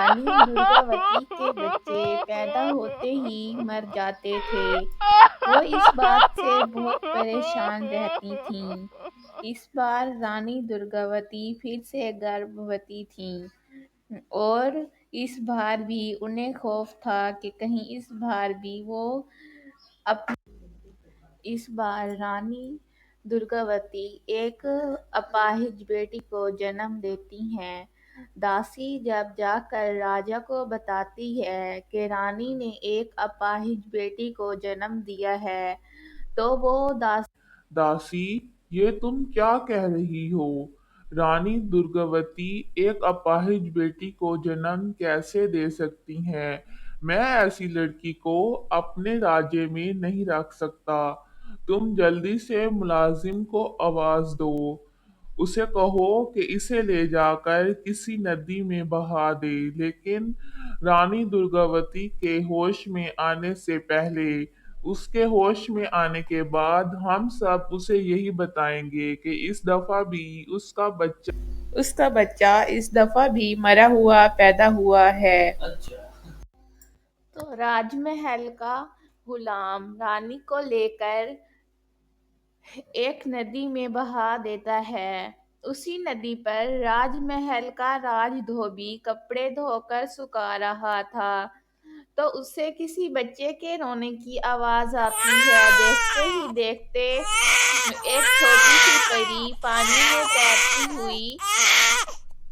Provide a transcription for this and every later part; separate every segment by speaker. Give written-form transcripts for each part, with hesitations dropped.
Speaker 1: رانی درگاوتی کے بچے پیدا ہوتے ہی مر جاتے تھے۔ وہ اس بات سے بہت پریشان رہتی تھیں۔ اس بار رانی درگاوتی پھر سے گربھوتی تھیں اور اس بار بھی انہیں خوف تھا کہ کہیں اس بار بھی وہ اس بار رانی درگاوتی ایک اپاہج بیٹی کو جنم دیتی ہیں۔ داسی جب جا کر راجا کو بتاتی ہے کہ رانی نے ایک اپاہج بیٹی کو جنم دیا ہے تو وہ
Speaker 2: داسی، یہ تم کیا کہہ رہی ہو؟ رانی درگاوتی ایک اپاہج بیٹی کو جنم کیسے دے سکتی ہیں؟ میں ایسی لڑکی کو اپنے راجے میں نہیں رکھ سکتا۔ تم جلدی سے ملازم کو آواز دو، اسے کہو کہ اسے لے جا کر کسی ندی میں بہا دے، لیکن رانی درگاوتی کے ہوش میں آنے سے پہلے، اس کے ہوش میں آنے کے بعد ہم سب اسے یہی بتائیں گے کہ اس دفعہ بھی
Speaker 1: اس کا بچہ اس دفعہ بھی مرا ہوا پیدا ہوا ہے۔ تو راج محل کا غلام رانی کو لے کر ایک ندی میں بہا دیتا ہے۔ اسی ندی پر راج محل کا راج دھوبی کپڑے دھو کر سکھا رہا تھا تو اسے کسی بچے کے رونے کی آواز آتی ہے۔ دیکھتے ہی دیکھتے ایک چھوٹی سی پری پانی میں تیرتی ہوئی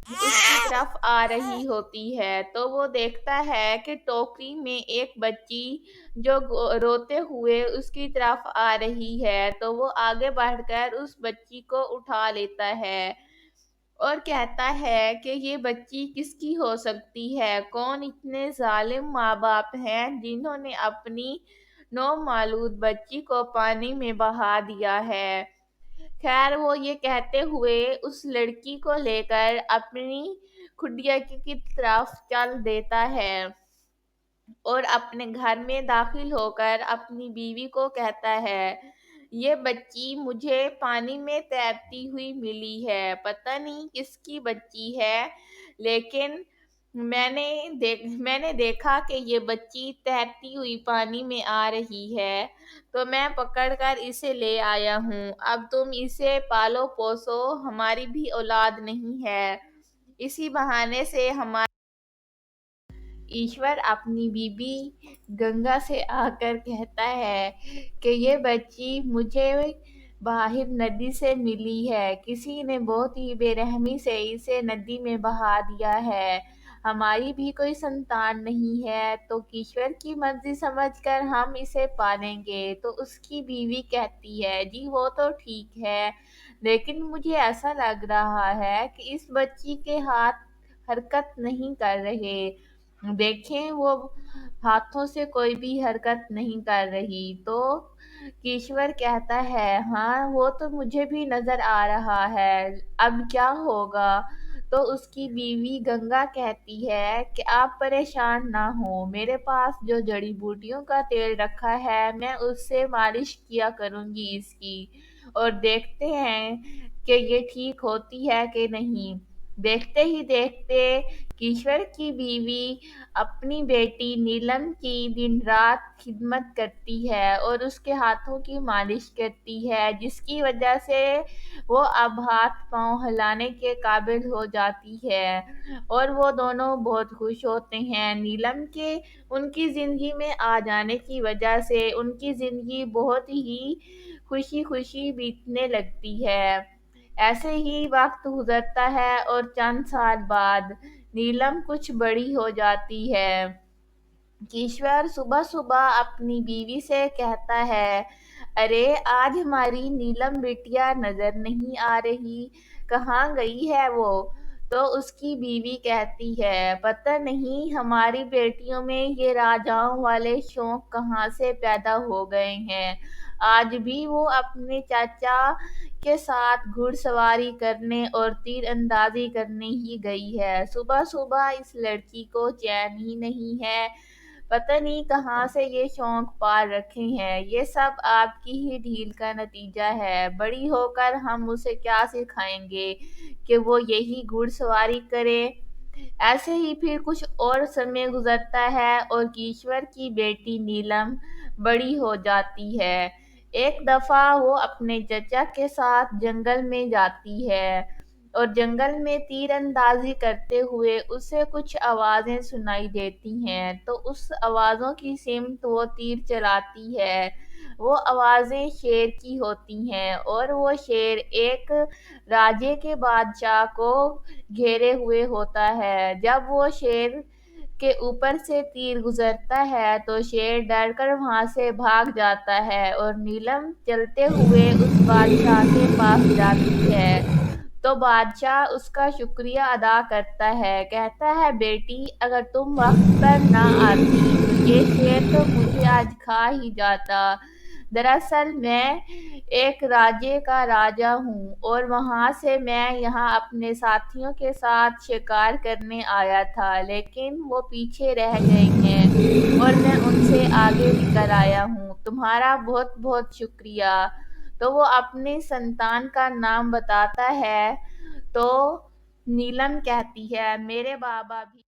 Speaker 1: اس کی طرف آ رہی ہوتی ہے تو وہ دیکھتا ہے کہ ٹوکری میں ایک بچی جو روتے ہوئے اس کی طرف آ رہی ہے تو وہ آگے بڑھ کر اس بچی کو اٹھا لیتا ہے اور کہتا ہے کہ یہ بچی کس کی ہو سکتی ہے؟ کون اتنے ظالم ماں باپ ہیں جنہوں نے اپنی نومولود بچی کو پانی میں بہا دیا ہے؟ خیر وہ یہ کہتے ہوئے اس لڑکی کو لے کر اپنی کھڑیا کی طرف چل دیتا ہے اور اپنے گھر میں داخل ہو کر اپنی بیوی کو کہتا ہے، یہ بچی مجھے پانی میں تیرتی ہوئی ملی ہے، پتہ نہیں کس کی بچی ہے، لیکن میں نے دیکھا کہ یہ بچی تیرتی ہوئی پانی میں آ رہی ہے تو میں پکڑ کر اسے لے آیا ہوں۔ اب تم اسے پالو پوسو، ہماری بھی اولاد نہیں ہے۔ اسی بہانے سے ہمارا ایشور اپنی بیوی گنگا سے آ کر کہتا ہے کہ یہ بچی مجھے باہر ندی سے ملی ہے، کسی نے بہت ہی بے رحمی سے اسے ندی میں بہا دیا ہے، ہماری بھی کوئی سنتان نہیں ہے تو ایشور کی مرضی سمجھ کر ہم اسے پالیں گے۔ تو اس کی بیوی کہتی ہے، جی وہ تو ٹھیک ہے، لیکن مجھے ایسا لگ رہا ہے کہ اس بچی کے ہاتھ حرکت نہیں کر رہے، دیکھیں وہ ہاتھوں سے کوئی بھی حرکت نہیں کر رہی۔ تو ایشور کہتا ہے، ہاں وہ تو مجھے بھی نظر آ رہا ہے، اب کیا ہوگا؟ تو اس کی بیوی گنگا کہتی ہے کہ آپ پریشان نہ ہوں، میرے پاس جو جڑی بوٹیوں کا تیل رکھا ہے میں اس سے مالش کیا کروں گی اس کی، اور دیکھتے ہیں کہ یہ ٹھیک ہوتی ہے کہ نہیں۔ دیکھتے ہی دیکھتے ایشور کی بیوی اپنی بیٹی نیلم کی دن رات خدمت کرتی ہے اور اس کے ہاتھوں کی مالش کرتی ہے، جس کی وجہ سے وہ اب ہاتھ پاؤں ہلانے کے قابل ہو جاتی ہے اور وہ دونوں بہت خوش ہوتے ہیں۔ نیلم کے ان کی زندگی میں آ جانے کی وجہ سے ان کی زندگی بہت ہی خوشی خوشی بیتنے لگتی ہے۔ ایسے ہی وقت گزرتا ہے اور چند سال بعد نیلم کچھ بڑی ہو جاتی ہے۔ ایشور صبح صبح اپنی بیوی سے کہتا ہے، ارے آج ہماری نیلم بیٹیا نظر نہیں آ رہی، کہاں گئی ہے وہ؟ تو اس کی بیوی کہتی ہے، پتہ نہیں ہماری بیٹیوں میں یہ راجاؤں والے شوق کہاں سے پیدا ہو گئے ہیں، آج بھی وہ اپنے چاچا کے ساتھ گھڑ سواری کرنے اور تیر اندازی کرنے ہی گئی ہے، صبح صبح اس لڑکی کو چین ہی نہیں ہے، پتہ نہیں کہاں سے یہ شوق پال رکھے ہیں، یہ سب آپ کی ہی ڈھیل کا نتیجہ ہے، بڑی ہو کر ہم اسے کیا سکھائیں گے کہ وہ یہی گھڑ سواری کرے؟ ایسے ہی پھر کچھ اور سمے گزرتا ہے اور کیشور کی بیٹی نیلم بڑی ہو جاتی ہے۔ ایک دفعہ وہ اپنے چچا کے ساتھ جنگل میں جاتی ہے اور جنگل میں تیر اندازی کرتے ہوئے اسے کچھ آوازیں سنائی دیتی ہیں، تو اس آوازوں کی سمت وہ تیر چلاتی ہے۔ وہ آوازیں شیر کی ہوتی ہیں اور وہ شیر ایک راجے کے بادشاہ کو گھیرے ہوئے ہوتا ہے۔ جب وہ شیر کے اوپر سے تیر گزرتا ہے تو شیر ڈر کر وہاں سے بھاگ جاتا ہے اور نیلم چلتے ہوئے اس بادشاہ کے پاس جاتی ہے، تو بادشاہ اس کا شکریہ ادا کرتا ہے، کہتا ہے بیٹی اگر تم وقت پر نہ آتی تو یہ شیر تو مجھے آج کھا ہی جاتا۔ دراصل میں ایک راجے کا راجا ہوں اور وہاں سے میں یہاں اپنے ساتھیوں کے ساتھ شکار کرنے آیا تھا، لیکن وہ پیچھے رہ گئے ہیں اور میں ان سے آگے نکل آیا ہوں۔ تمہارا بہت بہت شکریہ۔ تو وہ اپنی سنتان کا نام بتاتا ہے، تو نیلم کہتی ہے میرے بابا بھی